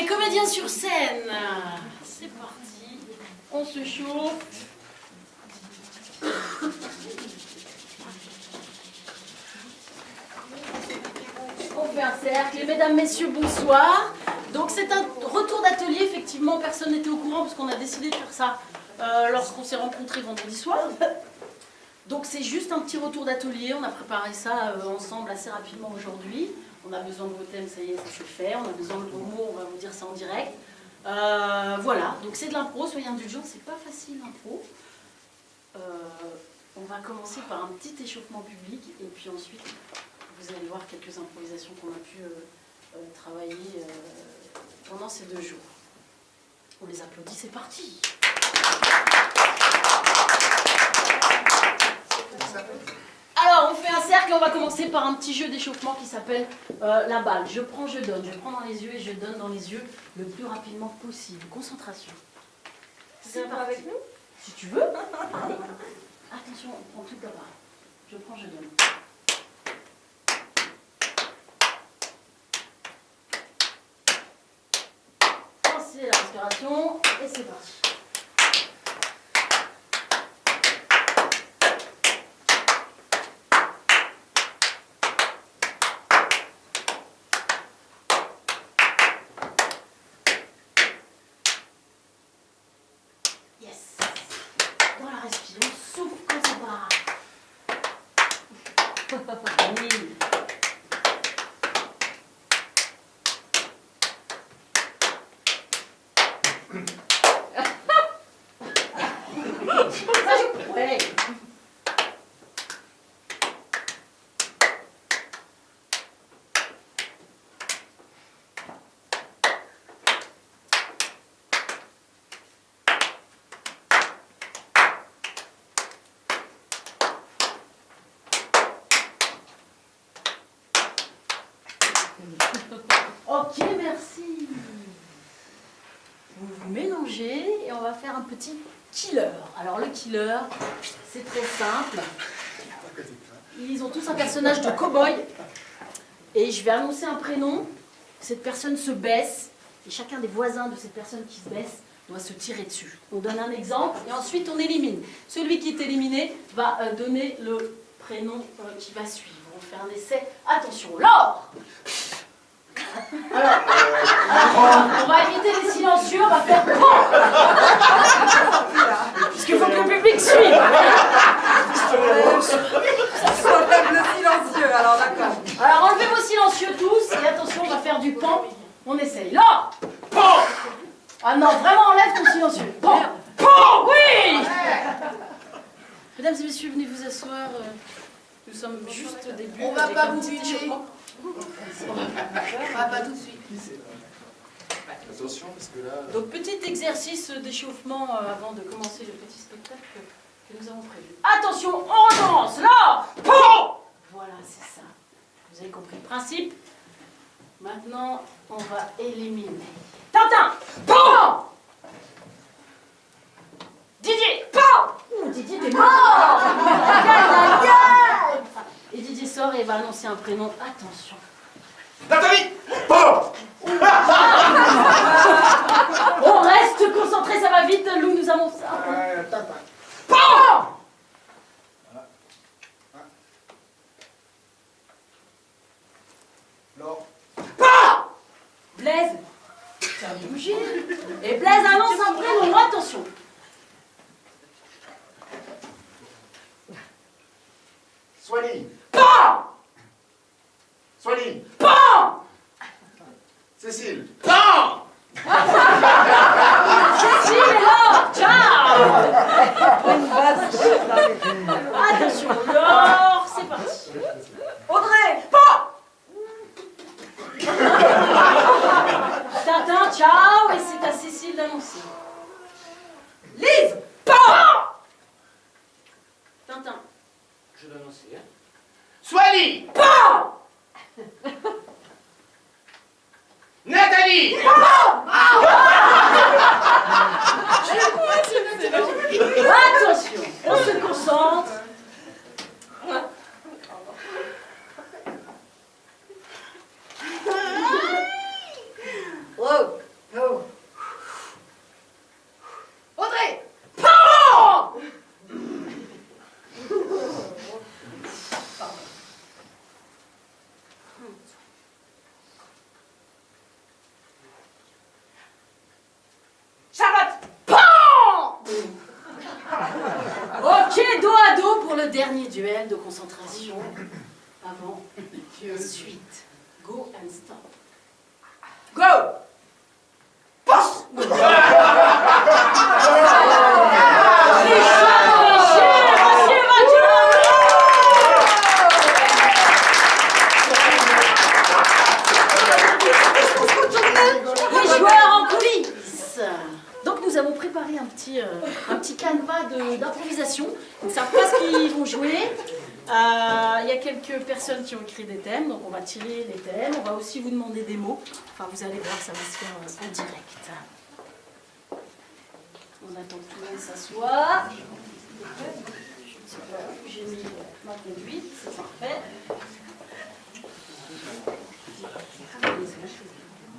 les comédiens sur scène. C'est parti. On se chauffe. On fait un cercle. Mesdames, messieurs, bonsoir. Donc c'est un retour d'atelier. Effectivement, personne n'était au courant parce qu'on a décidé de faire ça lorsqu'on s'est rencontrés vendredi soir. Donc c'est juste un petit retour d'atelier. On a préparé ça ensemble assez rapidement aujourd'hui. On a besoin de vos thèmes, ça y est, ça c'est fait. On a besoin de vos mots, on va vous dire ça en direct. Voilà, donc c'est de l'impro, soyez indulgents, c'est pas facile l'impro. On va commencer par un petit échauffement public et puis ensuite vous allez voir quelques improvisations qu'on a pu travailler pendant ces 2 jours. On les applaudit, c'est parti. Alors, on fait un cercle et on va commencer par un petit jeu d'échauffement qui s'appelle la balle. Je prends, je donne. Je prends dans les yeux et je donne dans les yeux le plus rapidement possible. Concentration. C'est pas avec nous? Si tu veux. Allez. Attention, on prend tout d'abord. Je prends, je donne. Pensez la respiration et c'est parti. Ok, merci. Vous vous mélangez et on va faire un petit killer. Alors le killer, c'est très simple. Ils ont tous un personnage de cow-boy. Et je vais annoncer un prénom. Cette personne se baisse. Et chacun des voisins de cette personne qui se baisse doit se tirer dessus. On donne un exemple et ensuite on élimine. Celui qui est éliminé va donner le prénom qui va suivre. On fait un essai. Attention, Laure! Alors, on va éviter les silencieux, on va faire PON! Parce qu'il faut que le public suive. Enlève le silencieux, alors d'accord. Alors enlevez vos silencieux tous et attention, on va faire du PON. On essaye. Là! PON! Ah non, vraiment enlève ton silencieux. PON! PON! Oui! Mesdames et messieurs, venez vous asseoir. Nous sommes juste au début. On va pas vous buter. On va pas tout de suite. Attention, parce que là... Donc, petit exercice d'échauffement avant de commencer le petit spectacle que nous avons prévu. Attention, on recommence. Là, PON! Voilà, c'est ça. Vous avez compris le principe. Maintenant, on va éliminer. Tintin, PON! Didier, PON! Ouh, Didier, t'es mort! Et Didier sort et va annoncer un prénom. Attention. Nathalie! Bon! On reste concentré, ça va vite. Lou nous annonce ça. PON! Laure. PON! Blaise. T'as bougé. Et Blaise annonce un prénom. Attention. Soigny. PON! Soigny. PON! Cécile. PON! Cécile est là. Ciao! Attention, Laure, c'est parti. Audrey, PON! Tintin, ciao, et c'est à Cécile d'annoncer. Lise, PON! Tintin. Je donne aussi, hein. Soigny. PON! Nathalie. Attention, on se concentre. le dernier duel de concentration avant la suite. Go and stop. Go! Passe! Les joueurs en coulisses. Donc nous avons préparé un petit canevas d'improvisation. Ils ne savent pas ce qu'ils vont jouer. Il y a quelques personnes qui ont écrit des thèmes, donc on va tirer les thèmes. On va aussi vous demander des mots. Enfin, vous allez voir, ça va se faire en direct. On attend que tout le monde s'assoie. Je ne sais pas où j'ai mis ma conduite, c'est parfait.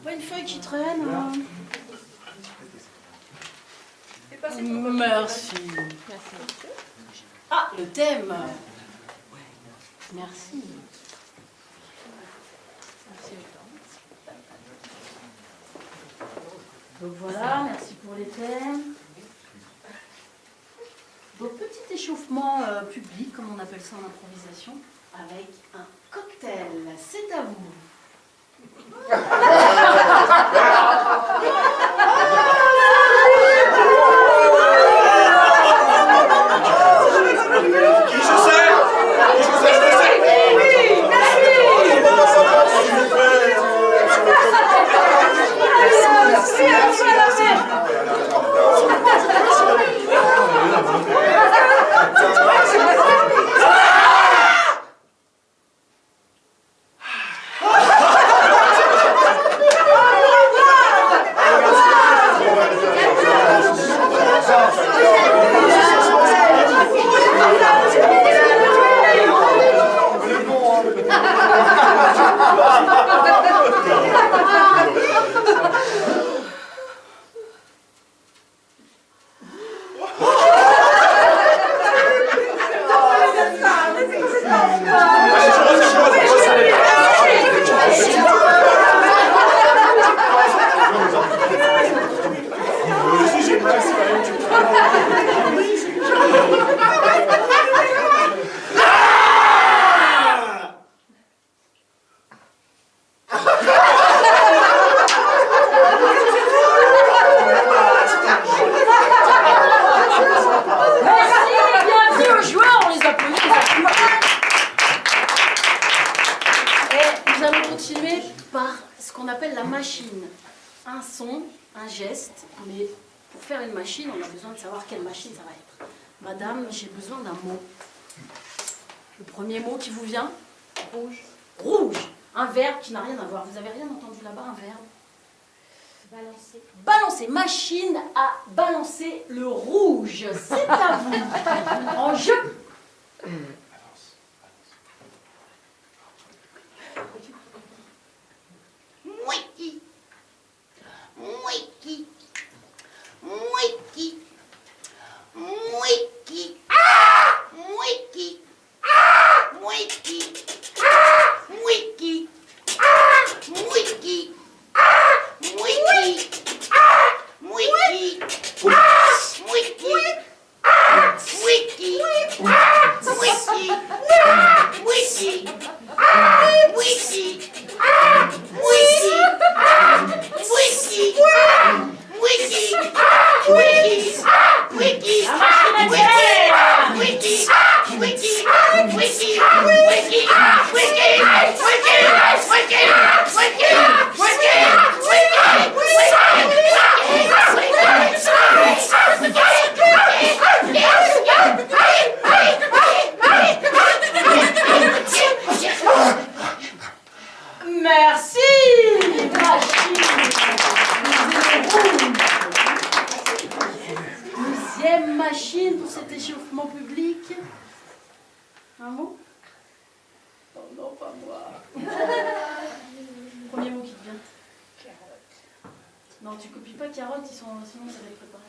Pas une feuille qui traîne. Hein. Merci. Ah, le thème. Merci. Donc voilà, merci pour les thèmes. Donc petit échauffement public, comme on appelle ça en improvisation, avec un cocktail. C'est à vous. Madame, j'ai besoin d'un mot. Le premier mot qui vous vient? Rouge. Rouge. Un verbe qui n'a rien à voir. Vous avez rien entendu là-bas, un verbe? Balancer. Balancer. Machine à balancer le rouge. C'est à vous. En jeu. Mouiki. Mouiki. Mouiki. Mouiki. Ah! Mouiki. Ah! Mouiki. Ah! Mouiki. Ah! Mouiki. Ah! Mouiki. Ah! Mouiki. Ah! Mouiki. Ah! Mouiki. Ah! Mouiki. Ah! Mouiki. Ah! Mouiki. Ah! Mouiki. Ah! Mouiki. Wiki! Wiki! Wiki! Wiki! Wiki! Wiki! Wiki! Merci! Deuxième machine pour cet échauffement public. Un mot? Oh non, pas moi. Premier mot qui te vient. Carotte. Non, tu copies pas carotte, sinon ça va être préparé.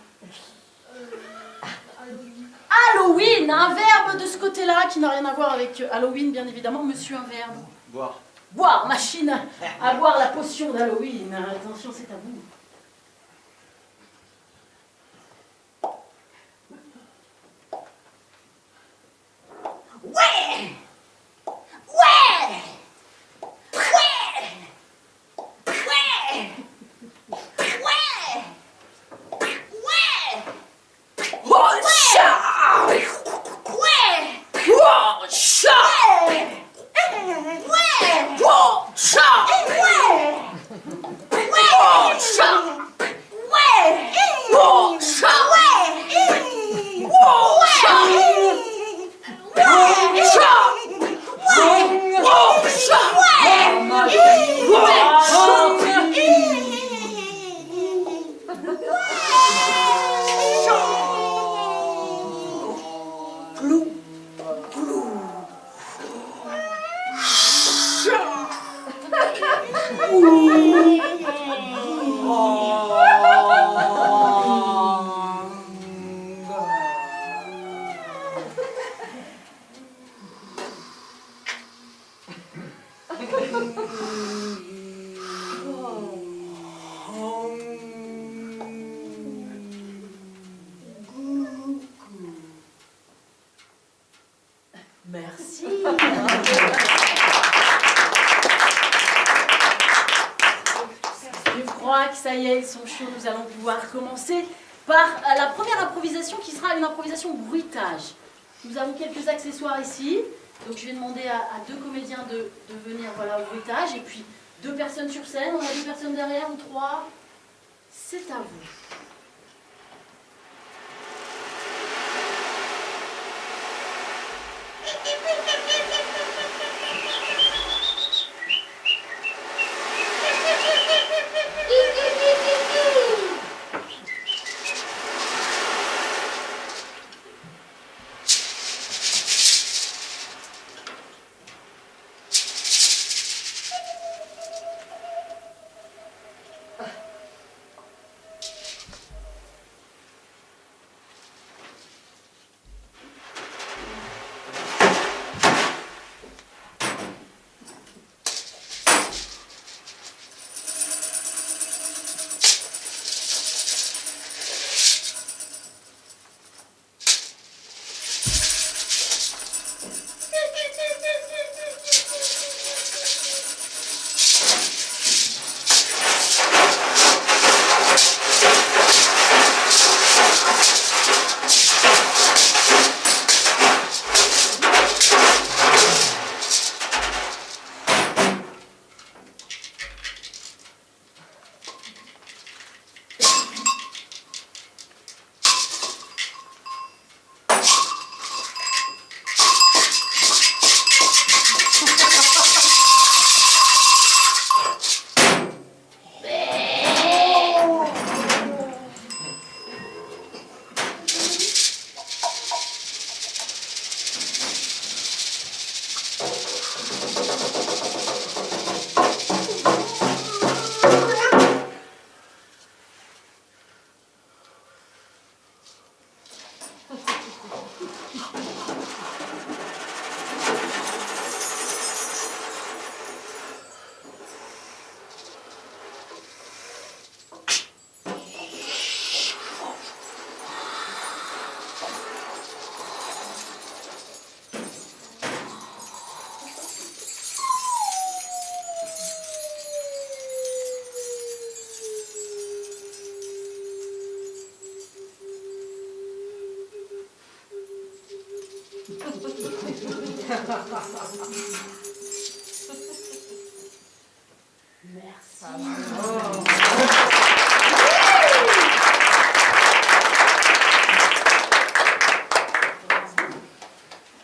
Halloween, un verbe de ce côté-là qui n'a rien à voir avec Halloween, bien évidemment. Monsieur, un verbe. Boire. Boire, machine à boire la potion d'Halloween. Attention, c'est à vous. Merci. Je crois que ça y est, ils sont chauds. Nous allons pouvoir commencer par la première improvisation qui sera une improvisation bruitage. Nous avons quelques accessoires ici. Donc je vais demander à deux comédiens de venir voilà, au bruitage. Et puis 2 personnes sur scène. On a 2 personnes derrière ou 3. C'est à vous.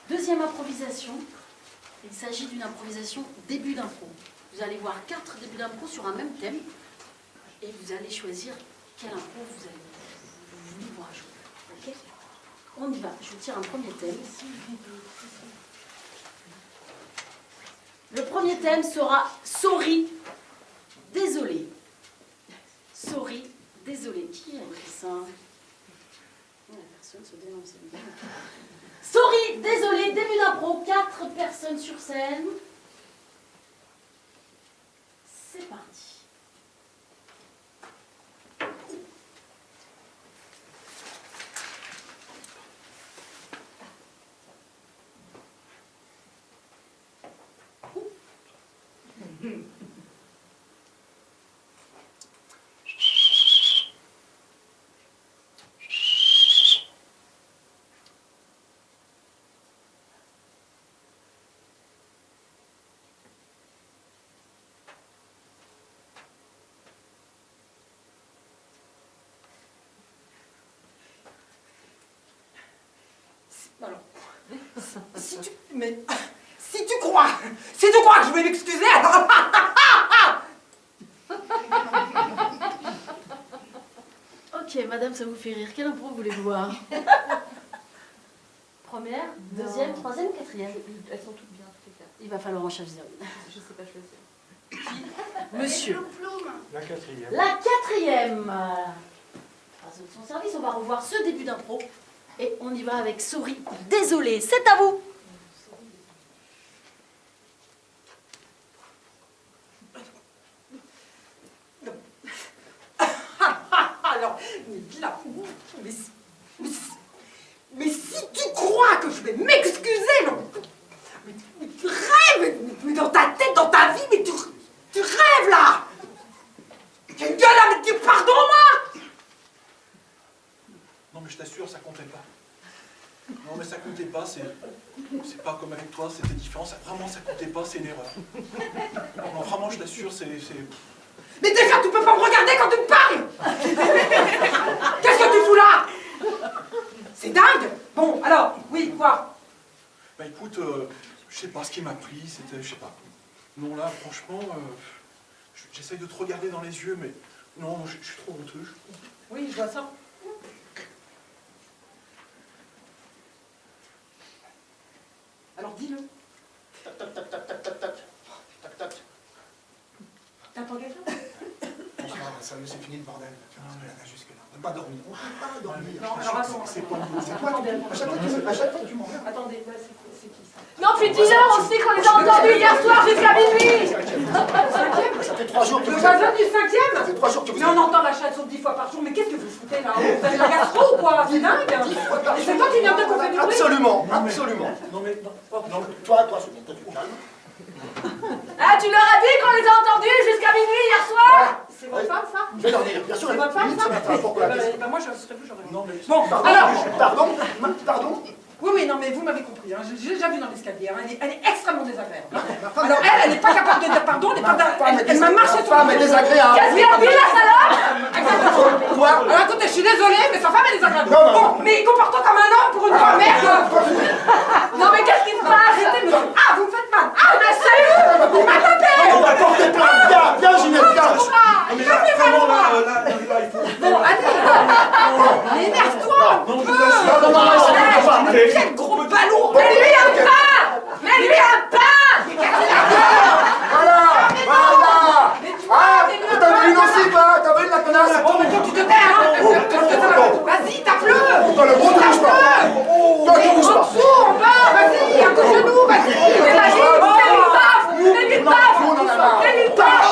Deuxième improvisation, il s'agit d'une improvisation début d'impro. Vous allez voir 4 débuts d'impro sur un même thème et vous allez choisir quelle impro vous voulez voir jouer. Ok ? On y va. Je vous tire un premier thème. Le premier thème sera Sorry, désolé. Sorry, désolé. Qui a écrit ça ? La personne se dénonce. Sorry, désolé, début d'impro, 4 personnes sur scène. C'est parti. Alors, si tu crois que je vais m'excuser alors. Ok, madame, ça vous fait rire. Quelle impro voulez-vous voir? Première, deuxième, troisième, quatrième. Elles sont toutes bien, toutes les quatre. Il va falloir en choisir une. Je sais pas choisir. Monsieur. La quatrième. La quatrième. Grâce à son service, on va revoir ce début d'impro. Et on y va avec Souris. Désolée, c'est à vous. Alors, mais si tu crois que je vais m'excuser, mais tu rêves, mais dans ta tête, dans ta vie, mais tu rêves là. Tu une gueule à me dire pardon, moi. Non mais je t'assure, ça comptait pas. Non mais ça comptait pas, c'est pas comme avec toi, c'était différent, vraiment ça comptait pas, c'est une erreur. Non vraiment je t'assure, c'est... Mais déjà, tu peux pas me regarder quand tu me parles. Qu'est-ce que tu fous là? C'est dingue. Bon, alors, oui, quoi? Bah écoute, je sais pas ce qui m'a pris, c'était, je sais pas. Non là, franchement, j'essaye de te regarder dans les yeux, mais non, je suis trop honteux. Oui, je vois ça. Alors dis-le. Tac, tac, tac, tac, tac, tac, tac. Tac, tac. T'entends quelqu'un? Bonsoir, ça c'est fini le bordel. Jusque-là. On va pas dormir. On va pas dormir. Non, alors attends. C'est pas une C'est toi qui à chaque fois tu m'emmerdes. Attendez, là, c'est qui ça? Non, puis dis-leur aussi qu'on les a entendus hier soir jusqu'à minuit. Ça fait 3 jours que Le vous voisin êtes... du 5e? Ça fait 3 jours que vous Mais on êtes... entend la chanson 10 fois par jour, mais qu'est-ce que vous foutez là? Vous avez la gastro ou quoi? C'est dingue! Et c'est toi qui viens de couper du bruit? Absolument, absolument. Non mais, non, Toi, c'est bon, toi tu te calmes. Ah, tu leur as dit qu'on les a entendus jusqu'à minuit hier soir? C'est votre femme, ça? Je vais leur dire, bien sûr. C'est votre femme, oui, ça? c'est ma femme, pourquoi? Bah, moi, je serais plus, j'aurais... non mais... non, Bon, Pardon, alors... pardon. Oui, non, mais vous m'avez compris, hein. J'ai déjà vu dans l'escalier, hein. Elle est extrêmement désagréable. Hein. Ma femme- Alors elle n'est pas capable de dire pardon, elle m'a marché Ma femme est désagréable. Qu'est-ce qu'elle dit, la salope? Exactement. Toi, Alors écoutez, je suis désolée, mais sa femme est désagréable. Non, non. Bon, mais comporte-toi comme un homme pour une fois, merde. Non, mais qu'est-ce qui se passe? Arrêtez, monsieur. Ah, vous me faites mal. Ah, mais salut. Il m'a tapé. on va porter plainte. Viens, Ginette, viens. Non mais là, vraiment là, il faut... Bon, allez. Mais énerve-toi. Non, je t'assure, non, Quel gros ballon. Mets-lui un pain! Mets-lui un pain! Voilà. Mais tu Ah, vois, t'as vu une aussi, toi? T'as vu la connasse? Bon, mais toi, tu te tais, hein. Vas-y, tape-le. Toi, le gros, tu bouges pas. Toi, tu bouges En pas. dessous, en bas, vas-y, un coup de genou, vas-y. Mais vas-y, fais-lui paf! Fais-lui paf! Nous, on en a marre. Fais-lui paf!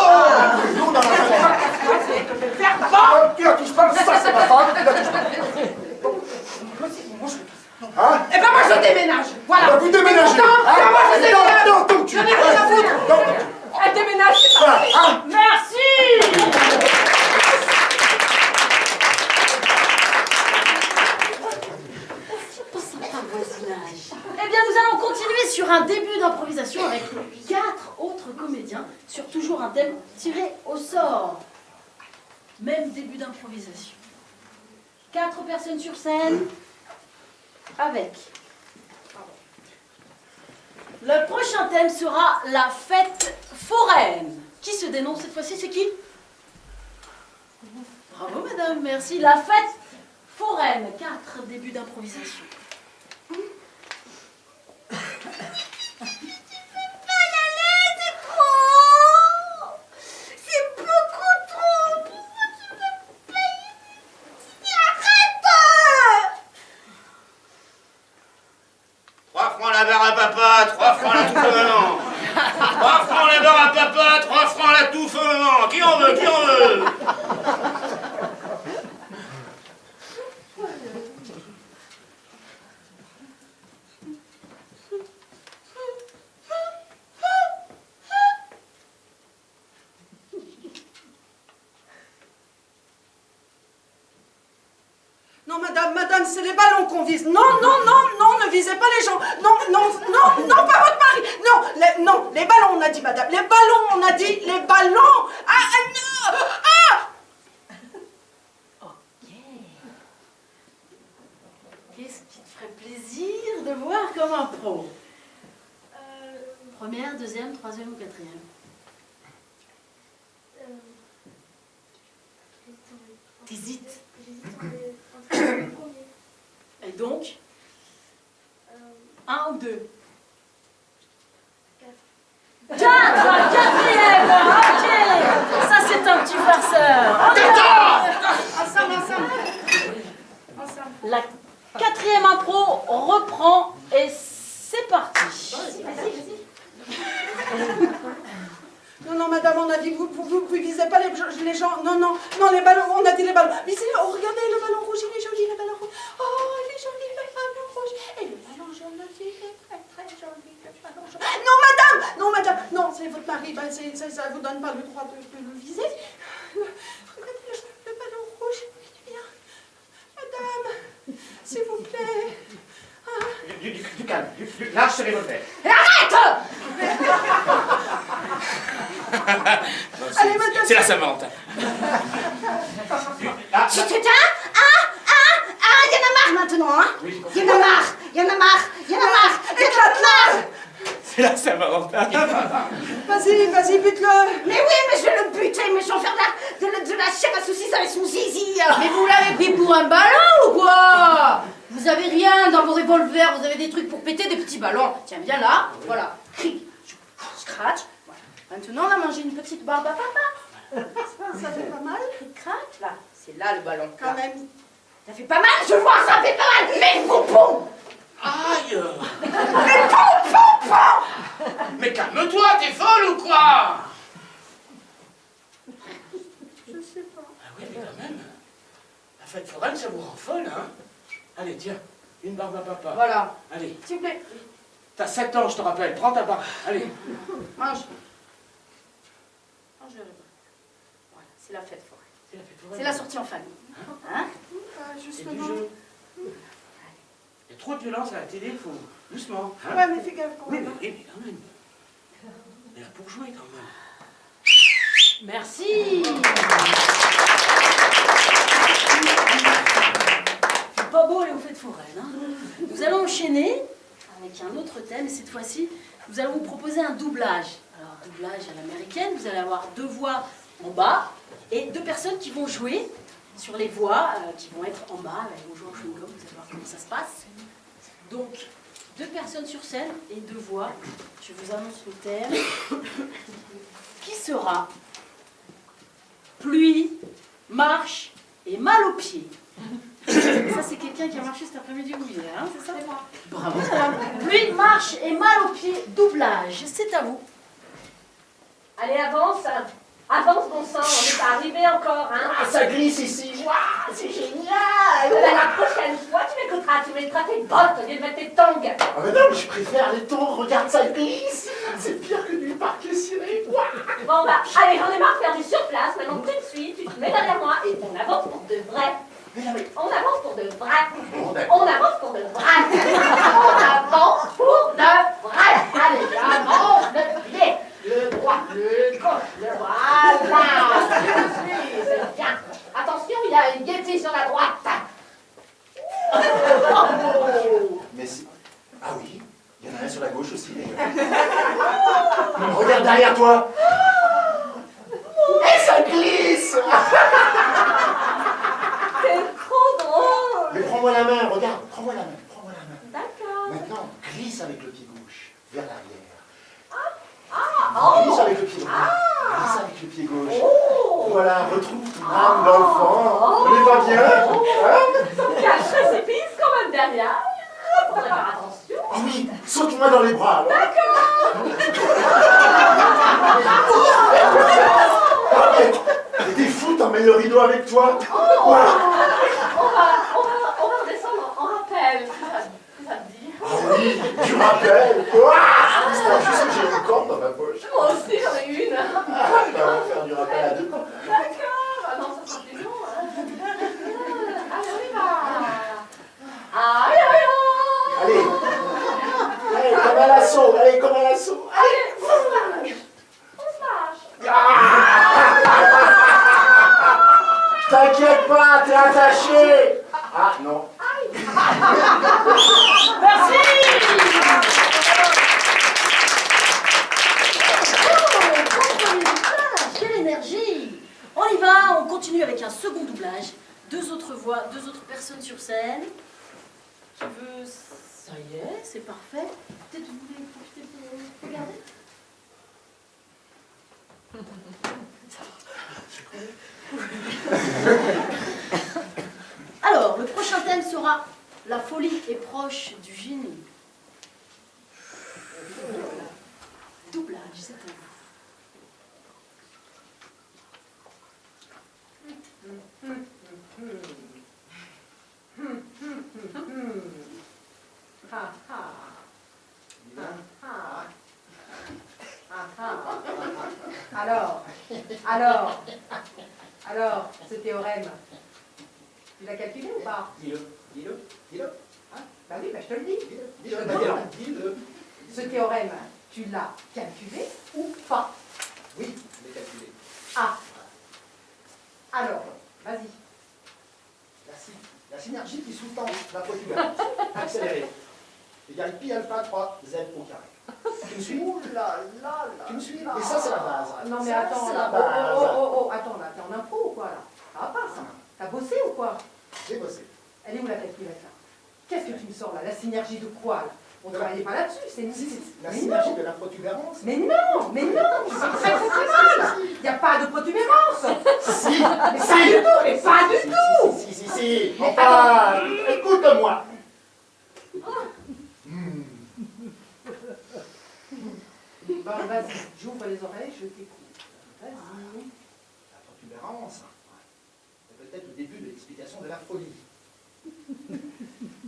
Nous, on en a marre. Tu la touches pas, ça, c'est ma femme. Tu la touches pas. Hein? Eh ben moi je déménage, voilà. Bah, vous déménagez. Content? Hein? Ben moi je déménage. Non, donc tu... J'en ai rien à foutre. Elle déménage, c'est Voilà, parti. hein? Merci! Eh bien, nous allons continuer sur un début d'improvisation avec 4 autres comédiens sur toujours un thème tiré au sort. Même début d'improvisation. 4 personnes sur scène avec... Le prochain thème sera la fête foraine. Qui se dénonce cette fois-ci? C'est qui? Bravo madame, merci. La fête foraine. 4 débuts d'improvisation. C'est beaucoup trop. Pourquoi tu me payes? Arrête! 3 francs la barre à papa, 3 francs la touffe maman. 3 francs la barre à papa, 3 francs la touffe maman. Qui en veut? Qui en veut? Non, madame, c'est les ballons qu'on vise. Non, ne visez pas les gens. Non, pas votre mari. Non, les ballons, on a dit, madame. Les ballons, on a dit, les ballons. Non. Ok. Qu'est-ce qui te ferait plaisir de voir comme un pro? Première, deuxième, troisième ou quatrième? T'hésites. J'hésite entre le premier. Et donc, un ou deux? Quatrième. Ok. Ça, c'est un petit farceur. Ensemble. La quatrième impro reprend et c'est parti. Non, madame, on a dit, vous visez pas les gens. Non, les ballons, on a dit les ballons. Visez, oh, regardez, le ballon rouge, il est joli, le ballon rouge. Oh, il est joli, le ballon rouge. Et le ballon jaune aussi, il est très, très joli, le ballon jaune. Non, madame, non, c'est votre mari, ça vous donne pas le droit de le viser. Regardez, le ballon rouge, il est bien. Madame, s'il vous plaît. Du calme, lâche ce revolver. Allez, madame. C'est la Saint-Valentin. Tu t'éteins? Il y en a marre maintenant, hein? Oui, Il y en a marre. Éclate-la! c'est la Saint-Valentin. Vas-y, bute-le. Mais oui, mais je vais le buter, mais je vais en faire de la chair à saucisse avec son zizi. Mais vous l'avez pris pour un ballon ou quoi? Vous avez rien dans vos revolvers, vous avez des trucs pour péter des petits ballons. Tiens, viens là, voilà. Cric, scratch. Voilà. Maintenant, on a mangé une petite barbe à papa. Ça fait pas mal, Cric, crac, là. C'est là le ballon. quand même. Ça fait pas mal, je vois, ça fait pas mal. Mais le pompon! Aïe. Mais pompon! Mais calme-toi, t'es folle ou quoi? Je sais pas. Ah oui, mais quand même. La fête foraine, ça vous rend folle, hein? Allez, tiens, une barbe à papa. Voilà. Allez, S'il vous plaît, t'as 7 ans, je te rappelle. Prends ta barbe. Allez. mange. Mange le repas. Voilà, c'est la fête foraine. C'est la fête foraine. C'est la sortie en famille. Hein? C'est du Justement. jeu. Il y a trop de violence à la télé, il faut doucement. Hein? Ouais, mais fais gaffe quand Oui, même. mais quand même. On est là pour jouer quand même. Merci. C'est pas beau aller aux fêtes foraines. Hein. Nous allons enchaîner avec un autre thème et cette fois-ci, nous allons vous proposer un doublage. Alors, doublage à l'américaine, vous allez avoir 2 voix en bas et 2 personnes qui vont jouer sur les voix qui vont être en bas. Elles vont jouer en chewing-gum, vous allez voir comment ça se passe. Donc, 2 personnes sur scène et 2 voix. Je vous annonce le thème. Qui sera pluie, marche et mal aux pieds? Ça, c'est quelqu'un qui a marché cet après-midi, vous vivez, hein, c'est ça? C'est moi. Bravo. Pluie, marche et mal aux pieds, doublage. C'est à vous. Allez, avance. Avance, bon sang, on n'est pas arrivé encore, hein. Ah, ça glisse ici. Waouh, c'est génial. La prochaine fois, tu m'écouteras, tu mettras tes bottes au lieu de mettre tes tongs. Ah mais non, mais je préfère les tons, regarde ça glisse. C'est pire que du parc ciré. Bon, bah, allez, j'en ai marre de faire du surplace. Maintenant, tout de suite, tu te mets derrière moi et on avance pour de vrai. On avance pour de vrai. On avance pour de vrai. On avance pour de vrai. Allez, avance le pied. Le droit, le gauche, le voilà. C'est bien. Attention, il y a une guettie sur la droite. Mais c'est... Ah oui, il y en a un sur la gauche aussi. Regarde derrière toi. Et ça glisse. C'est trop drôle. Mais prends-moi la main, regarde, prends-moi la main. D'accord. Maintenant, glisse avec le pied gauche, vers l'arrière. Oh. Glisse avec le pied droit. Glisse avec le pied gauche. Oh. Voilà, retrouve ton âme d'enfant. On est pas bien, hein? Il y a un précipice quand même derrière. Faudrait faire attention. Oh oui, saute-moi dans les bras. Alors. Ah, mais t'es fou, t'emmènes le rideau avec toi. Voilà. On va redescendre en rappel. Ça te dit? Ah oui, tu rappelles. Ouah, c'est juste que j'ai une corde dans ma poche. Moi aussi, j'en ai une. Ah, bah, on va faire du rappel à 2. D'accord. Ah non, ça sera plus long. Allez, on y va. Aïe, aïe, aïe. Allez. Allez, comme un lasso. Allez, comme un lasso. Allez, on se lâche. On se lâche. T'inquiète pas, t'es attaché. Ah non. Merci. continue avec un second doublage. 2 autres voix, 2 autres personnes sur scène. Qui veut... Ça y est, c'est parfait. Peut-être vous voulez profiter pour regarder. Alors, le prochain thème sera « La folie est proche du génie ». Doublage, c'est à vous. Alors, ce théorème, tu l'as calculé ou pas? Dis-le. Hein? Bah oui, bah je te le dis. Dis-le. Ce théorème, tu l'as calculé ou pas? Oui, je l'ai calculé. Ah. Alors, vas-y. La synergie qui sous-tend la protubérance accélérée égale pi alpha 3 z au carré. Tu me suis? Tu me suis? Et ça, c'est la base. Non mais Ça, attends, c'est là. la base. Attends, là, t'es en impro ou quoi, là? Ça va pas, ça. T'as bossé ou quoi? J'ai bossé. Elle est où la calculette, là? Qu'est-ce que tu me sors, là? La synergie de quoi, là? On ne travaillait pas là-dessus, c'est une... La Mais synergie non. de la protubérance. Mais non, tu sais très mal. Il n'y a pas de protubérance. Si, Mais pas du tout. Si. Enfin, écoute-moi. Bon, vas-y, j'ouvre les oreilles, je t'écoute. Vas-y. La protubérance, c'est peut-être le début de l'explication de la folie.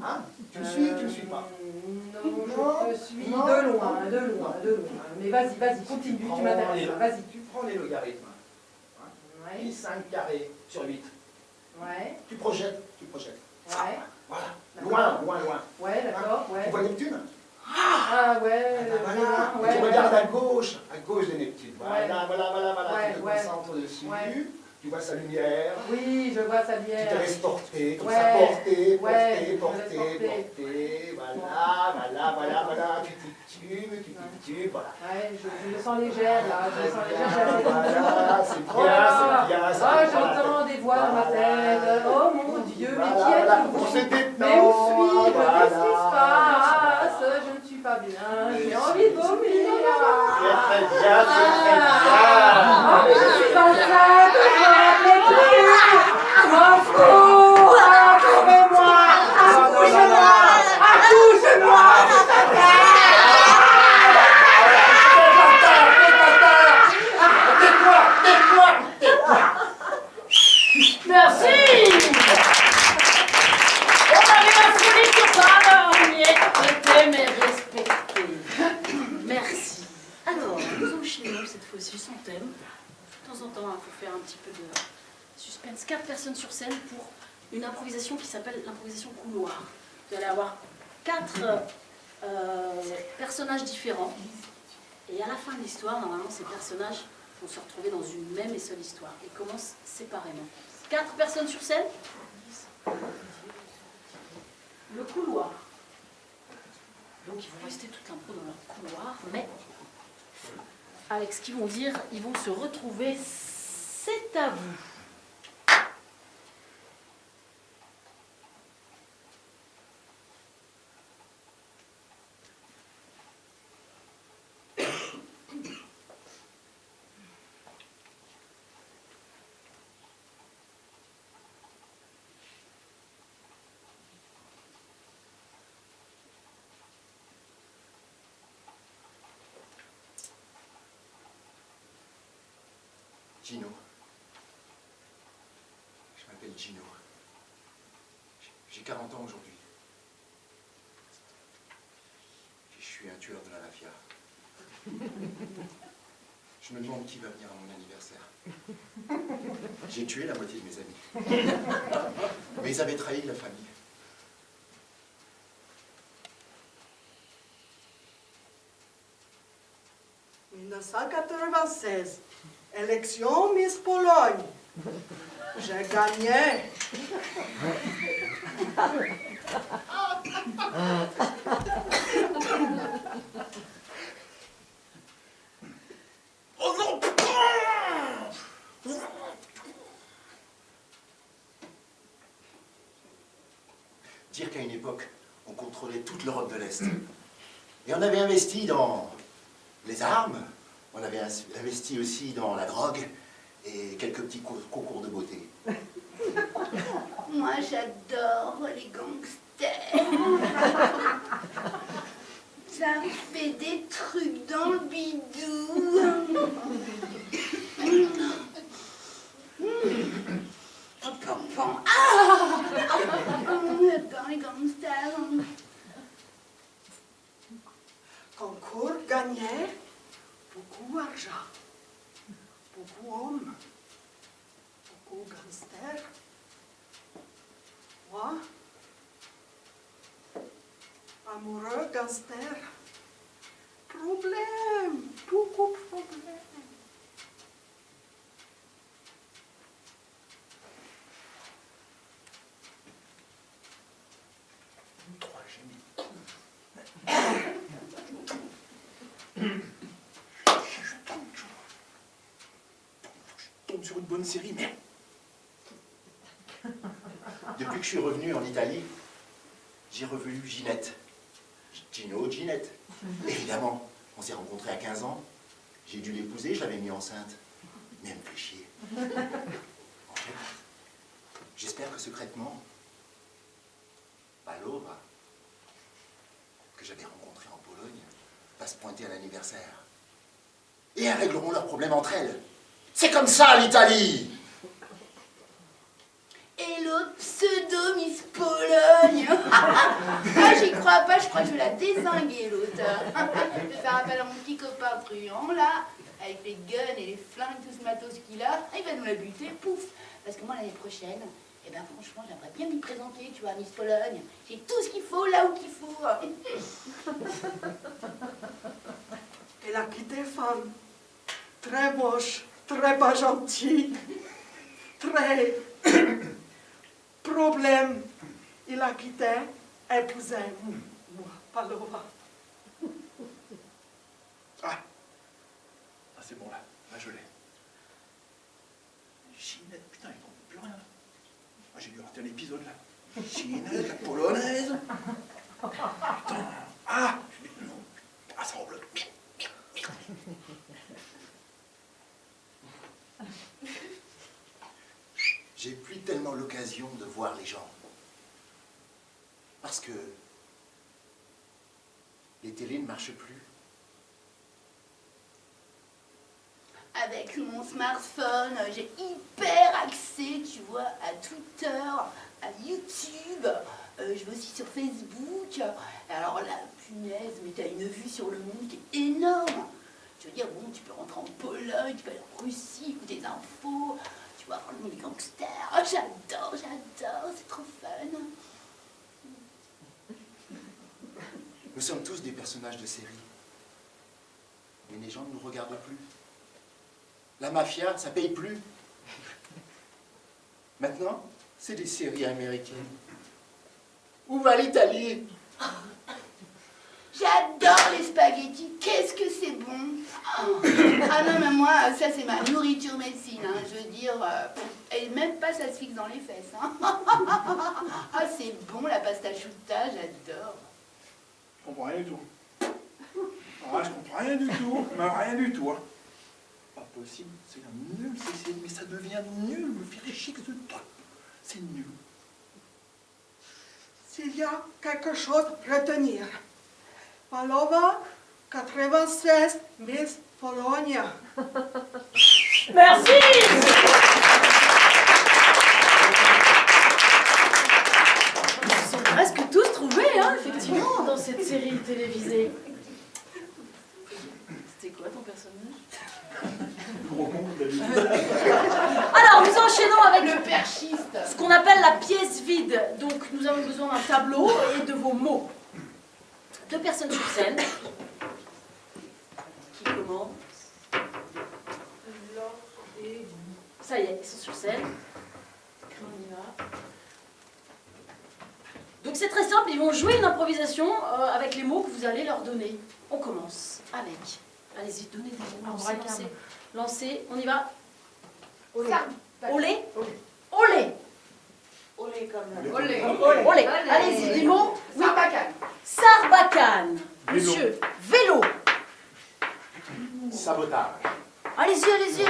Hein? Tu me suis ou tu me suis pas? Non, je te suis de loin. Mais vas-y, continue, tu m'intéresses. Vas-y. Tu prends les logarithmes. Ouais, Pi 5 carré sur 8. ouais, Tu projettes. ouais. Voilà. Loin. Ouais, d'accord, Tu ouais. vois Neptune? Ah ouais, Voilà. ouais, Tu ouais, regardes ouais. à gauche de Neptune. Voilà. Ouais, Tu te ouais. concentres dessus. Ouais. Tu vois sa lumière. Oui, je vois sa Tu te bière. laisses porter, comme Ouais. ça, porter. Ouais, Voilà. Tu titubes, voilà. Ouais, je me sens légère là, je me sens légère. Voilà, c'est Oh là bien, là. c'est Ah, bien. j'entends des voix dans ma tête. Oh mon Dieu, mais qui Voilà, êtes-vous? on se détend, Mais où suis-je? voilà. Qu'est-ce qui se passe? Je ne suis pas bien, j'ai envie de vomir. C'est très bien. Ah, mais je suis enceinte, je m'en plus. M'en fous. Sauvez-moi. Accouche-moi. Merci. On avait la folie sur ça, on y est prêté mais respecté. Merci. Alors, nous enchaînons cette fois-ci sans thème. De temps en temps, il faut faire un petit peu de suspense. 4 personnes sur scène pour une improvisation qui s'appelle l'improvisation couloir. Vous allez avoir 4 personnages différents. Et à la fin de l'histoire, normalement, ces personnages vont se retrouver dans une même et seule histoire. Ils commencent séparément. 4 personnes sur scène. Le couloir. Donc ils vont rester toute l'impro dans leur couloir, mais avec ce qu'ils vont dire, ils vont se retrouver. C'est à vous. Gino. Je m'appelle Gino. J'ai 40 ans aujourd'hui. Je suis un tueur de la mafia. Je me demande qui va venir à mon anniversaire. J'ai tué la moitié de mes amis. Mais ils avaient trahi la famille. En 1996, élection Miss Pologne. J'ai gagné. Oh non! Dire qu'à une époque, on contrôlait toute l'Europe de l'Est. Et on avait investi dans les armes, on avait investi aussi dans la drogue et quelques petits concours de beauté. Moi, j'adore les gangsters. Ça me fait des trucs dans le bidou. Oh, pam. Ah, j'adore les gangsters. Concours gagné, beaucoup d'argent, beaucoup d'hommes, beaucoup de gangsters. Moi, amoureux gangster. Problème, beaucoup de problèmes. Je tombe sur une bonne série, mais Depuis que je suis revenu en Italie, j'ai revu Ginette. Ginette. Évidemment, on s'est rencontrés à 15 ans. J'ai dû l'épouser, je l'avais mis enceinte. Mais elle me fait chier. En fait, j'espère que secrètement, Paloma, que j'avais rencontrée en Pologne, va se pointer à l'anniversaire. Et elles régleront leurs problèmes entre elles. C'est comme ça, l'Italie! Et l'autre pseudo Miss Pologne. Ah, j'y crois pas, je crois que je vais la dézinguer l'autre. Je vais faire appel à mon petit copain truand là, avec les guns et les flingues, tout ce matos qu'il a. Il va nous la buter, pouf. Parce que moi l'année prochaine, eh ben franchement j'aimerais bien m'y présenter, tu vois, Miss Pologne. J'ai tout ce qu'il faut là où qu'il faut. Elle a quitté femme. Très moche, très pas gentil, très problème. Il a quitté, épousé moi, Paloma. Ah, c'est bon là, je l'ai. Ginette, putain, il comprend plus rien. Ah, j'ai dû rater un épisode là. Ginette, la polonaise. Putain, ah, ça roule. J'ai plus tellement l'occasion de voir les gens. Parce que les télés ne marchent plus. Avec mon smartphone, j'ai hyper accès, tu vois, à Twitter, à YouTube. Je vais aussi sur Facebook. Alors là, punaise, mais t'as une vue sur le monde qui est énorme. Je veux dire, bon, tu peux rentrer en Pologne, tu peux aller en Russie, écouter des infos, tu vois, voir le monde des gangsters. Oh, j'adore, c'est trop fun. Nous sommes tous des personnages de série. Mais les gens ne nous regardent plus. La mafia, ça paye plus. Maintenant, c'est des séries américaines. Où va l'Italie? J'adore les spaghettis, qu'est-ce que c'est bon. Ah non, mais moi, ça c'est ma nourriture médecine, hein. Je veux dire, et même pas ça se fixe dans les fesses. Hein. Ah, c'est bon la pasta asciutta, j'adore. Je comprends rien du tout. Ah, je comprends rien du tout. Mais rien du tout. Hein. Pas possible, c'est nul, mais ça devient nul, me faire chier que ce truc. C'est nul. S'il y a quelque chose à retenir, Paloma, 96, Miss Pologne. Merci. Ils sont presque tous trouvés, hein, effectivement, dans cette série télévisée. C'était quoi ton personnage? Alors, nous enchaînons avec Le perchiste. ce qu'on appelle la pièce vide. Donc, nous avons besoin d'un tableau et de vos mots. 2 personnes sur scène. Qui commence? Ça y est, ils sont sur scène. On y va. Donc, c'est très simple. Ils vont jouer une improvisation avec les mots que vous allez leur donner. On commence avec. Allez-y, donnez des mots. Lancez. On y va. Olé. Olé. Olé. Olé comme Olé. Allez-y, des mots. Oui. Sarbacane. Sarbacane. Monsieur, vélo. Sabotage. Allez-y, allez-y.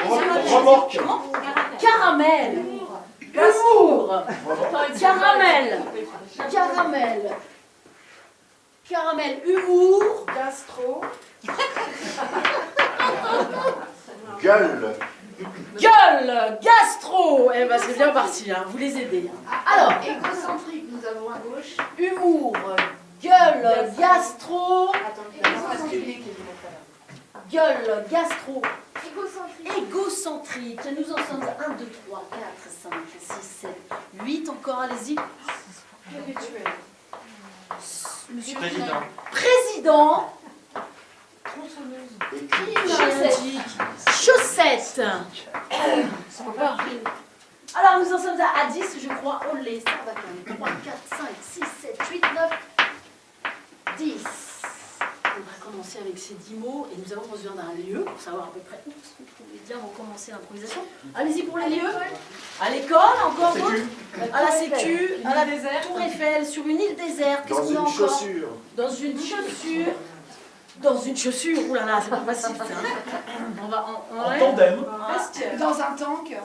Remorque. Comment? Caramel. Humour. Caramel. Caramel. Caramel. Humour. Gastro. Gueule. Gueule. Gastro. Eh ben c'est bien parti, hein. Vous les aidez. Hein. Alors, Égocentrique, nous avons à gauche. humour. Gueule. Gastro. Égocentrique. Gueule. Gastro. Égocentrique. Égocentrique. Nous en sommes à 1, 2, 3, 4, 5, 6, 7, 8. Encore, allez-y. Monsieur Président. Président. Chaussettes. Alors nous en sommes à 10, je crois. Olé, ça va quand même. 3, 4, 5, 6, 7, 8, 9, 10. On va commencer avec ces 10 mots et nous avons besoin d'un lieu pour savoir à peu près où ce que vous pouvez dire avant de commencer l'improvisation. Allez-y pour les lieux. À l'école, encore d'autres. À la Sécu, à la Tour Eiffel, sur une île déserte. Qu'est-ce Dans qu'on a une encore? chaussure. Dans une chaussure. Dans une chaussure, oulala, c'est pas facile ça. On va En tandem. Dans un tank.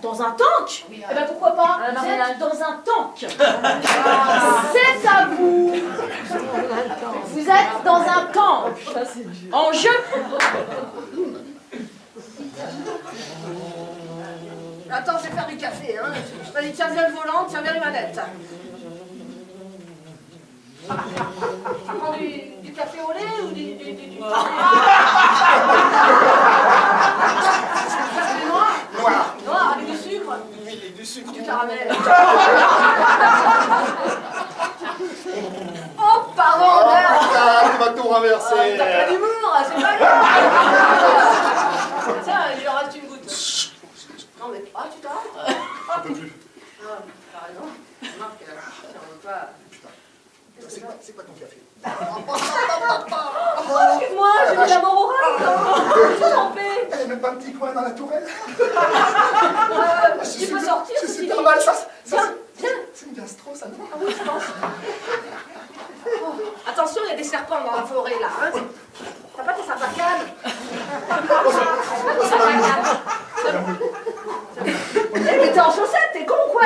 dans un tank. Eh ben pourquoi pas? Vous êtes dans un tank. C'est à vous. Vous êtes dans un tank. En jeu. Attends, je vais faire du café. Hein. Allez, tiens bien le volant, tiens bien les manettes. Tu prends du café au lait ou du café noir? Noir. Noir, avec du sucre. Oui, du sucre. Du caramel. Oh, pardon, Oh, merde. putain, tu vas tout renverser. T'as pas d'humour, c'est pas grave. Tiens, il en reste une goutte. Non mais, ah, tu t'arrêtes? Je peux plus. Ah, t'as raison. Remarque, si on veut pas... C'est quoi ton café? Oh, excuse-moi, j'ai mis la mort orale. Je t'en prie. Il n'y a même pas un petit coin dans la tourelle? Tu peux sortir, C'est ceci super dit. mal, ça. Viens, viens. C'est une gastro, ça, non? Ah oui, je pense. Oh, attention, il y a des serpents dans la forêt, là. Hein. T'as pas tes sarbacanes? Mais t'es en chaussettes, t'es con ou quoi?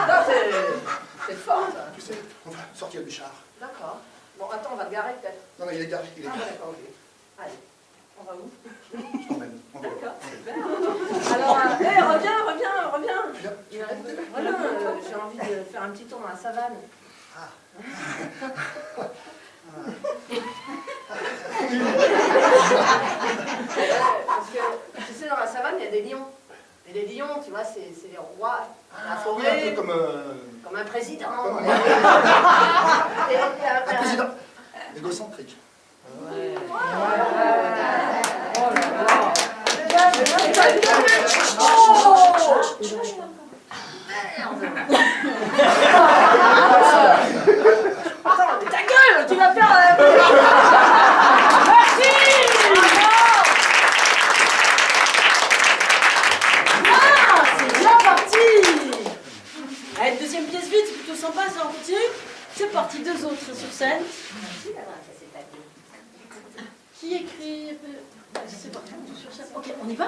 Non, c'est fort, ça. Tu sais, on va sortir du char. D'accord. Bon, attends, on va le garer peut-être. Non, non, il est garé, il est Ah, garé. d'accord, ok. Allez, on va où? Je t'emmène. On va. D'accord, super. Alors, reviens. Viens. Il reste deux. Voilà, j'ai envie de faire un petit tour dans la savane. Parce que, tu sais, dans la savane, il y a des lions. Et les lions, tu vois, c'est les rois de la Oui, un forêt, peu comme un président. comme un- Et un président égocentrique. Attends, mais ta gueule, tu vas faire... Merci. Ah, c'est bien parti. Allez, deuxième pièce vite, c'est plutôt sympa, ça on continue. C'est parti, deux autres sur scène. Qui écrit? C'est parti, sur scène. Ok, on y va?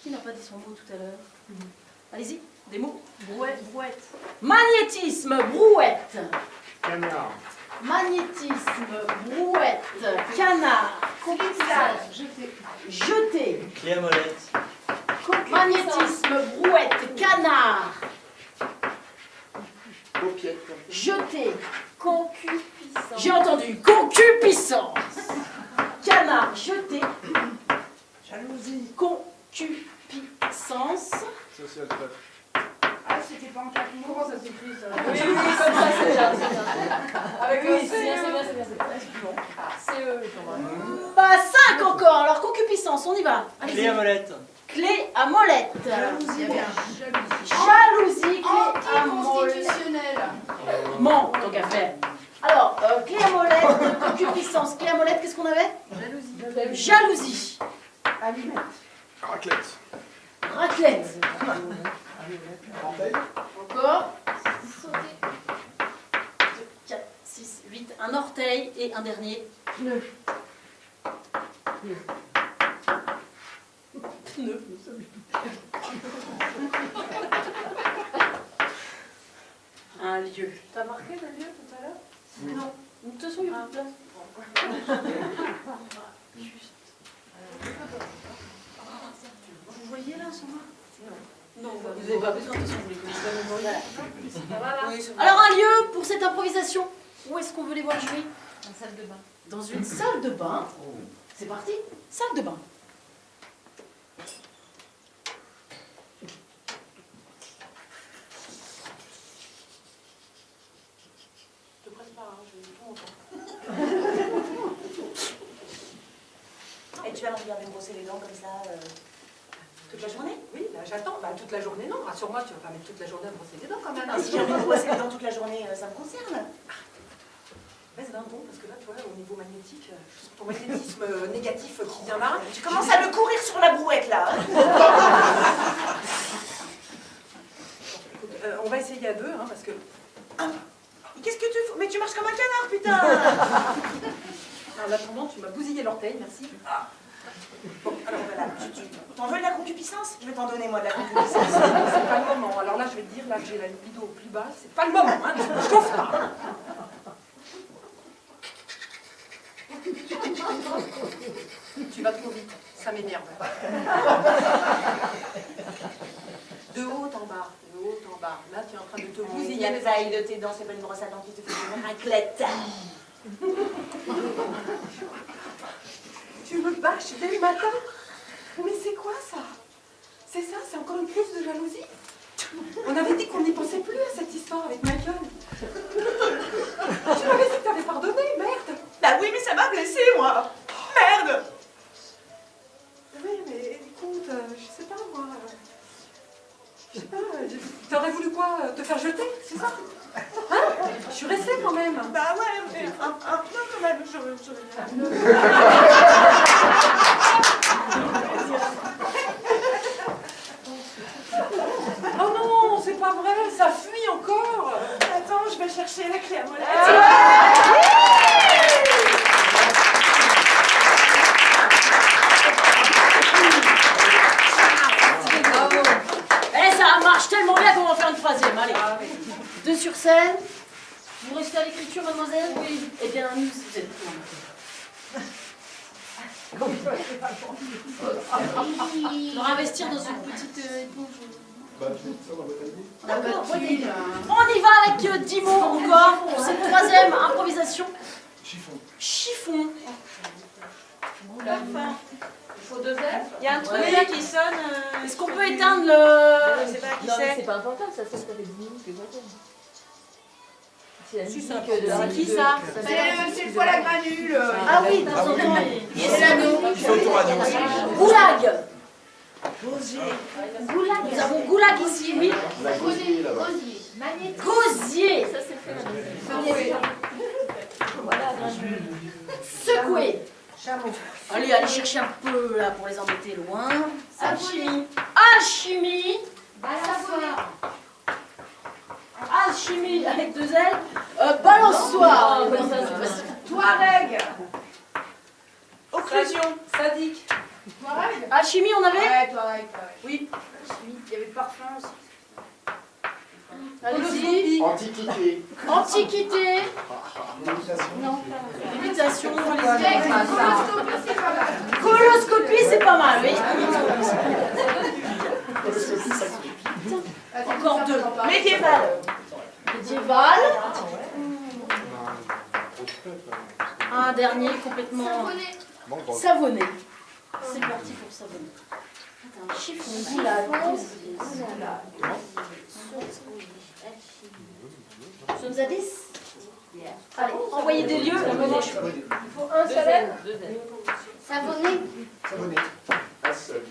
Qui n'a pas dit son mot tout à l'heure? Allez-y, des mots. Brouette. Magnétisme, brouette. Canard. Magnétisme, brouette, canard, jeté. Clé à molette. Magnétisme, brouette, canard, Paupiette. jeté. Concupiscence. J'ai entendu concupiscence. Canard, jeté. Jalousie. Concupiscence. Ah, c'était pas en quatre mots, comment ça s'écrit ça? Oui, comme ça, c'est bien, c'est bien. Avec Oui, un c'est C, bien, hein. c'est bien, c'est bien. Excuse-moi. CE, quand même. Bah, 5 encore. Alors, concupiscence, on y va. Allez-y. Clé à molette. Clé à molette. Jalousie. Jalousie, clé à molette. Anticonstitutionnel. Bon, tant qu'à faire. Alors, clé à molette, concupiscence, clé à molette, qu'est-ce qu'on avait? Jalousie. Allumette. Raclette. Raclette. Orteil. Encore. 4, 6, 8. Un orteil et un dernier. Pneu. Pneu. Un lieu. T'as marqué le lieu tout à l'heure? Non. De toute façon, il y a plus de place. Juste. Vous voyez là, son nom? Non. Non, vous n'avez pas besoin de toute façon, vous les connaissez pas même. Voilà. Alors un lieu pour cette improvisation. Où est-ce qu'on veut les voir jouer? Dans la salle de bain. Dans une salle de bain. C'est parti. Salle de bain. Je te presse pas, hein, je vais tout entendre. Et tu vas me regarder me brosser les dents comme ça toute la journée? Oui, là j'attends. Bah, toute la journée, non. Rassure-moi, tu vas pas mettre toute la journée à brosser les dents quand même. Ah, si j'ai envie de brosser les dents toute la journée, ça me concerne. Baisse d'un ton, parce que là, tu vois, au niveau magnétique, je sens ton magnétisme négatif qui vient là. Tu commences à me courir sur la brouette là. Écoute, on va essayer à deux, hein, parce que... Qu'est-ce que tu fais? Mais tu marches comme un canard, putain. En attendant, tu m'as bousillé l'orteil, merci. Bon, alors voilà, t'en veux de la concupiscence? Je vais t'en donner moi de la concupiscence. C'est pas le moment. Alors là, je vais te dire, là que j'ai la libido au plus bas, c'est pas le moment, hein. Je chauffe pas. Tu vas trop vite, ça m'énerve. De haut en bas, de haut en bas. Là, tu es en train de te Il bousiller y a les le taille de tes dents, c'est pas une brosse à dents qui te fait une raclette. Tu me bâches dès le matin? Mais c'est quoi ça? C'est ça, c'est encore une crise de jalousie? On avait dit qu'on n'y pensait plus à cette histoire avec Michael. Tu m'avais dit que t'avais pardonné, merde. Bah oui, mais ça m'a blessée, moi. Merde. Oui, mais écoute, je sais pas moi. Je sais pas, t'aurais voulu quoi? Te faire jeter, c'est ça? Hein? Je suis restée quand même. Bah ouais, mais un peu quand même. Oh non, c'est pas vrai, ça fuit encore. Attends, je vais chercher la clé à molette. Bravo. Eh, ça marche tellement bien qu'on va en faire une troisième. Allez. 2 sur scène. Vous restez à l'écriture, mademoiselle? Oui. Eh bien, nous, vous êtes on va investir dans une petite éponge. D'accord, on y va avec 10 mots encore pour cette troisième improvisation. Chiffon. Chiffon. Il faut 2 F. Il y a un truc Ouais. là qui sonne. Est-ce qu'on peut éteindre le... Je sais pas qui Non, mais c'est. c'est pas important, ça fait 10 minutes que j'attends. C'est la musique C'est qui ça? C'est le poil à granules. Ah oui, dans son nom. C'est la Il faut auto-annoncer. Goulag. Gosier. Goulag. Nous avons Goulag ici, oui. La gosier là-bas. Gosier. Ça, c'est fait la Voilà, Secouer. Allez, allez chercher un peu là pour les embêter loin. Alchimie. Alchimie. Balançoire. Alchimie avec 2 L. Balançoire. Oh, ça, c'est facile. Touareg. Occlusion. Sadique. Touareg. Alchimie, on avait? Ouais, Touareg. Oui. Il y avait le parfum aussi. Allez-y. Antiquité. Antiquité. Méditation. Méditation. Coloscopie, c'est pas mal. Coloscopie, c'est pas mal, oui. Encore 2. Médiéval. Médiéval. Un dernier complètement savonné. C'est parti pour savonner. Un chiffon, goulag, Nous sommes à 10. Allez, envoyez des lieux. Il faut un seul. Savonner. Un seul.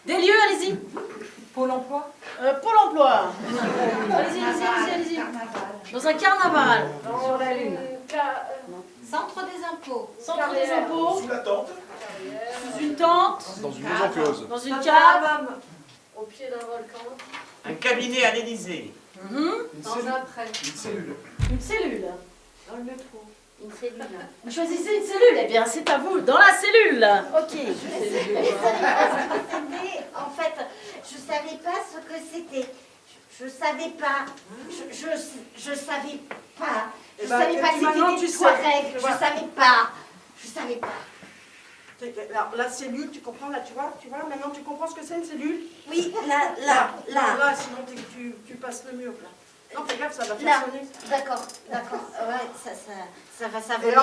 Des lieux, allez-y. Pôle emploi. Pôle emploi. Allez-y, allez-y, allez-y. Dans un carnaval. Sur la lune. Centre des impôts. Centre des impôts. Sous la tente. Sous une tente, Dans une maison close. dans une cave, Au pied d'un volcan. Un cabinet à l'Élysée. Dans un train. Une cellule. une cellule. Dans le métro. Une cellule. Vous choisissez une cellule, eh bien c'est à vous, dans la cellule. Ok. En fait, je savais pas ce que c'était. Je savais pas. Je savais pas. Je savais pas que maintenant, c'était tu des trois sais. règles. Je Voilà. savais pas. Je savais pas. Alors, la cellule, tu comprends, là, tu vois, maintenant tu comprends ce que c'est une cellule? Oui, là. Là, sinon tu passes le mur, là. Non, fais gaffe, ça va Là. faire sonner. D'accord. Ouais, ça va Et voler.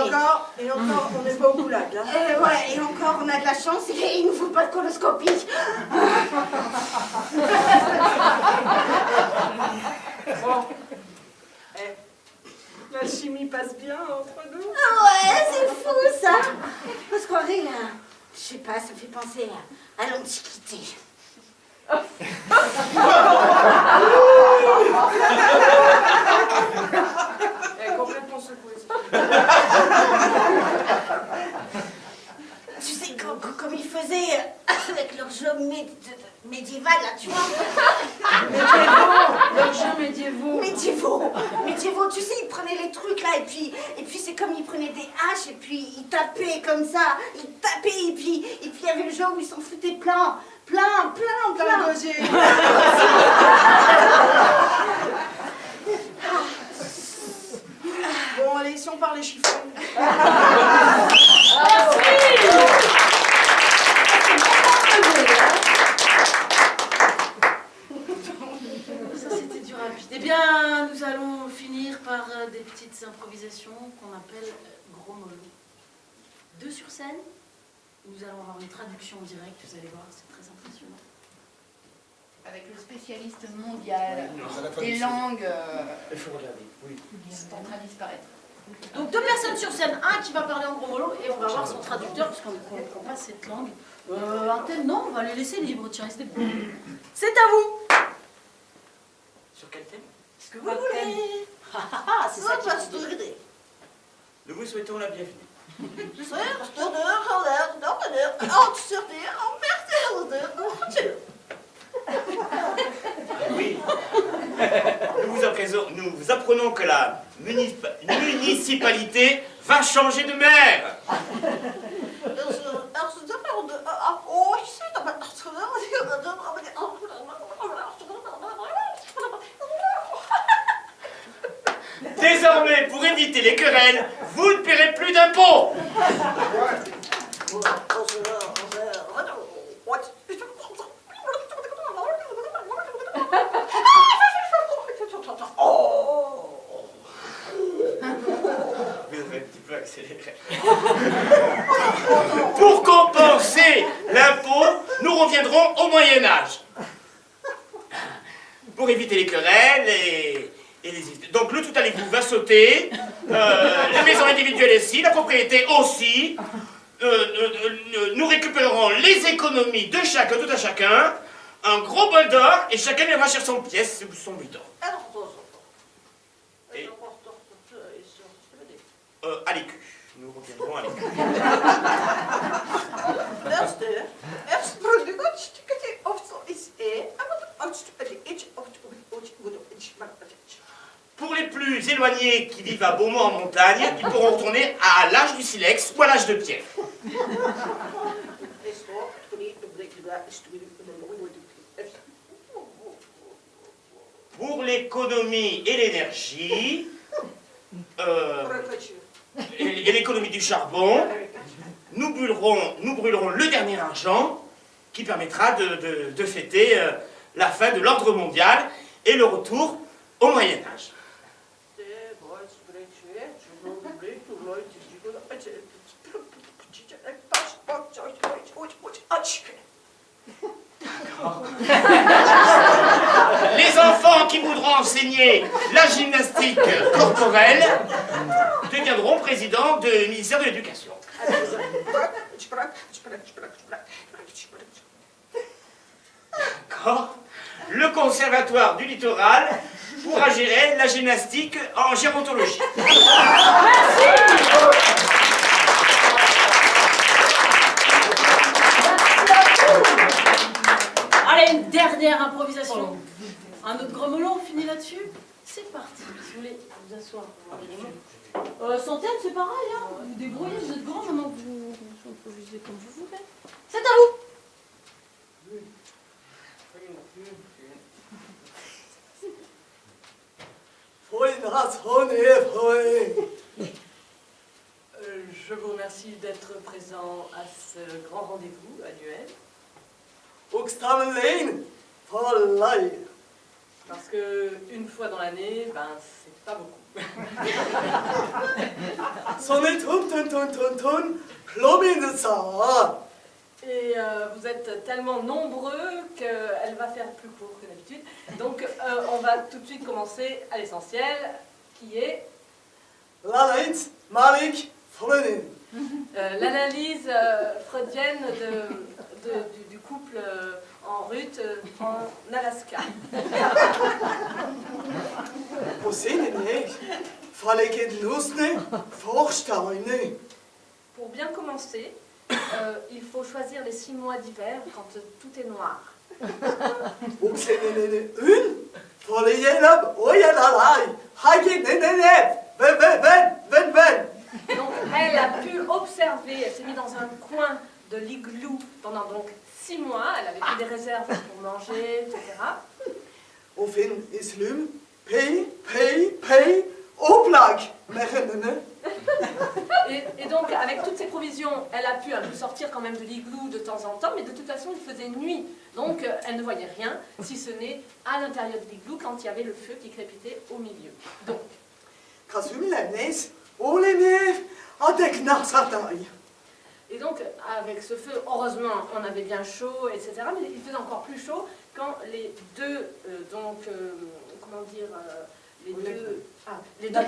encore, on n'est pas au goulag, hein. Ouais, et encore, on a de la chance, il nous faut pas de coloscopie. Bon. La chimie passe bien entre nous. Ouais, c'est fou ça. On se croirait, je sais pas, ça fait penser à l'Antiquité. Elle est complètement secouée. Tu sais, comme ils faisaient avec leur jeu médiéval, là, tu vois. Leurs jeux médiévaux. Médiévaux, tu sais, ils prenaient les trucs, là, et puis c'est comme ils prenaient des haches, et puis ils tapaient comme ça, et puis il y avait le jeu où ils s'en foutaient plein. Gosier. Bon, allez, si on parlait chiffres. Ça c'était du rapide. Eh bien, nous allons finir par des petites improvisations qu'on appelle gros mollo. 2 sur scène. Nous allons avoir une traduction en direct, vous allez voir, c'est très impressionnant. Avec le spécialiste mondial des langues Il faut regarder, oui. qui sont en train de disparaître. Donc 2 personnes sur scène, un qui va parler en gros mollo et on va voir son traducteur parce qu'on ne comprend pas cette langue. Un tel, non, on va les laisser libres, tiens, restez. C'est à vous. Sur quel thème? Ce que vous voulez. C'est ça qui est bien. Nous vous souhaitons la bienvenue. Oui. Nous vous apprenons que la municipalité va changer de maire. Désormais, pour éviter les querelles, vous ne paierez plus d'impôts. Vous avez un petit peu accéléré. Pour compenser l'impôt, nous reviendrons au Moyen-Âge. Pour éviter les querelles et les... Donc le tout à l'égout va sauter, les maisons individuelles aussi, la propriété aussi. Nous récupérerons les économies de chacun, tout à chacun, un gros bol d'or, et chacun viendra chercher son pièce, son butin. Et, à l'écu. Nous reviendrons à l'écu. Pour les plus éloignés qui vivent à Beaumont en montagne, ils pourront retourner à l'âge du silex ou à l'âge de pierre. Pour l'économie et l'énergie, et l'économie du charbon, nous brûlerons le dernier argent qui permettra de fêter la fin de l'ordre mondial et le retour au Moyen-Âge. Les enfants qui voudront enseigner la gymnastique corporelle deviendront présidents du ministère de l'Éducation. D'accord. Le conservatoire du littoral pourra gérer la gymnastique en gérontologie. Merci. c'est parti. Si vous voulez vous asseoir. Centaine, c'est pareil, hein. Vous vous débrouillez, vous êtes grand, maintenant vous improvisez comme vous voulez. C'est à vous. Je vous remercie d'être présent à ce grand rendez-vous annuel. Parce que une fois dans l'année, ben c'est pas beaucoup. Et vous êtes tellement nombreux qu'elle va faire plus court que d'habitude. Donc on va tout de suite commencer à l'essentiel, qui est l'analyse freudienne du couple en rut en Alaska. Pour bien commencer, il faut choisir les 6 mois d'hiver quand tout est noir. Donc elle a pu observer, elle s'est mise dans un coin de l'igloo pendant donc 6 mois, elle avait fait des réserves pour manger, etc. Et donc avec toutes ces provisions, elle a pu un peu sortir quand même de l'igloo de temps en temps, mais de toute façon il faisait nuit, donc elle ne voyait rien, si ce n'est à l'intérieur de l'igloo quand il y avait le feu qui crépitait au milieu. Donc, et donc, avec ce feu, heureusement, on avait bien chaud, etc. Mais il faisait encore plus chaud quand les deux, comment dire, les deux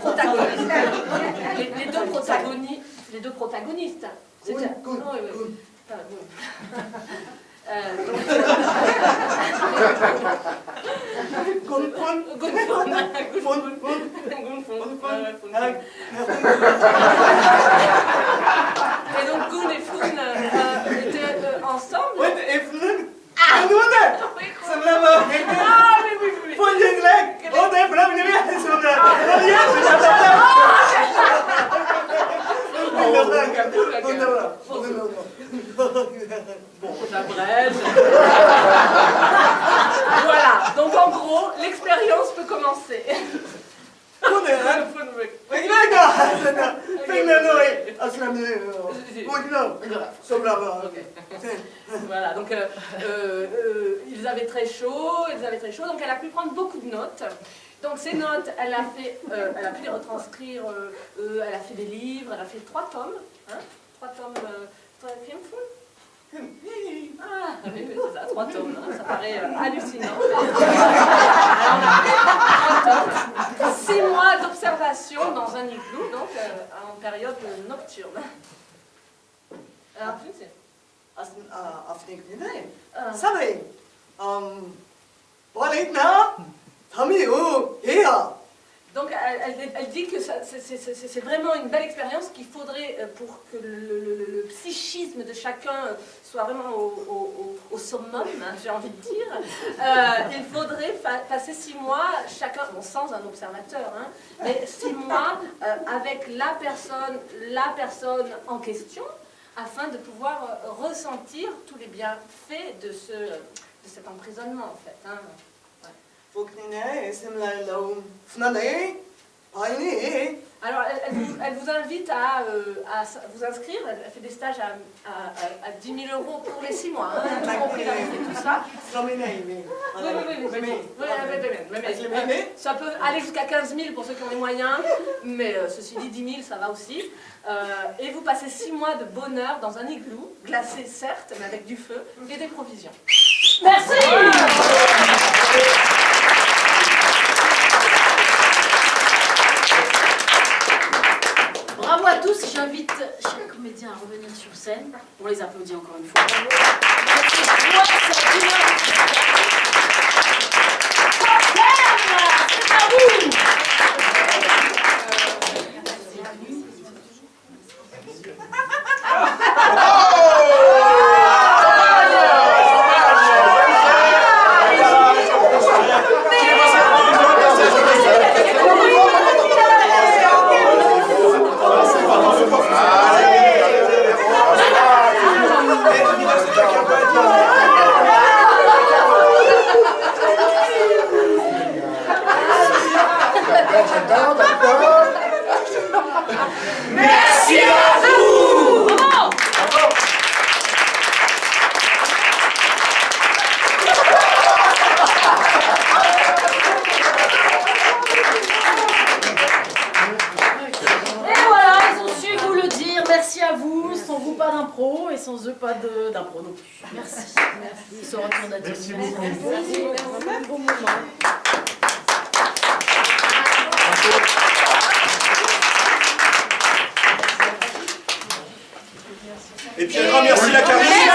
protagonistes. C'était... Non, oui. Enfin, bon. Et donc Gun et Fun étaient ensemble. Bon, j'abrège. Voilà, donc en gros, l'expérience peut commencer. Voilà, donc ils avaient très chaud, donc elle a pu prendre beaucoup de notes. Donc ces notes, elle a pu les retranscrire, elle a fait des livres, elle a fait 3 tomes, hein, 3 tomes, ah oui, c'est ça, 3 tomes, hein, ça paraît hallucinant. Alors, 6 mois d'observation dans un igloo, donc en période nocturne. Alors, donc elle dit que c'est vraiment une belle expérience qu'il faudrait, pour que le psychisme de chacun soit vraiment au summum, hein, j'ai envie de dire, il faudrait passer 6 mois, chacun, bon, sans un observateur, hein, mais 6 mois avec la personne en question, afin de pouvoir ressentir tous les bienfaits de cet emprisonnement, en fait. Hein. Alors, elle vous invite à vous inscrire. Elle fait des stages à 10 000 € pour les 6 mois, hein, tout compris la rentrée, tout ça. Oui. Ça peut aller jusqu'à 15 000 pour ceux qui ont les moyens, mais ceci dit, 10 000, ça va aussi. Et vous passez 6 mois de bonheur dans un igloo, glacé certes, mais avec du feu et des provisions. Merci. Bravo à tous, j'invite chaque comédien à revenir sur scène. On les applaudit encore une fois. C'est à vous. Merci à vous. Et voilà, ils ont su vous le dire. Merci à vous. Sans vous, pas d'impro. Et sans eux, pas d'impro non plus. Merci. Merci. Ce retour d'attitude. Merci beaucoup. Merci. Bon moment. Et puis un grand merci à Karine.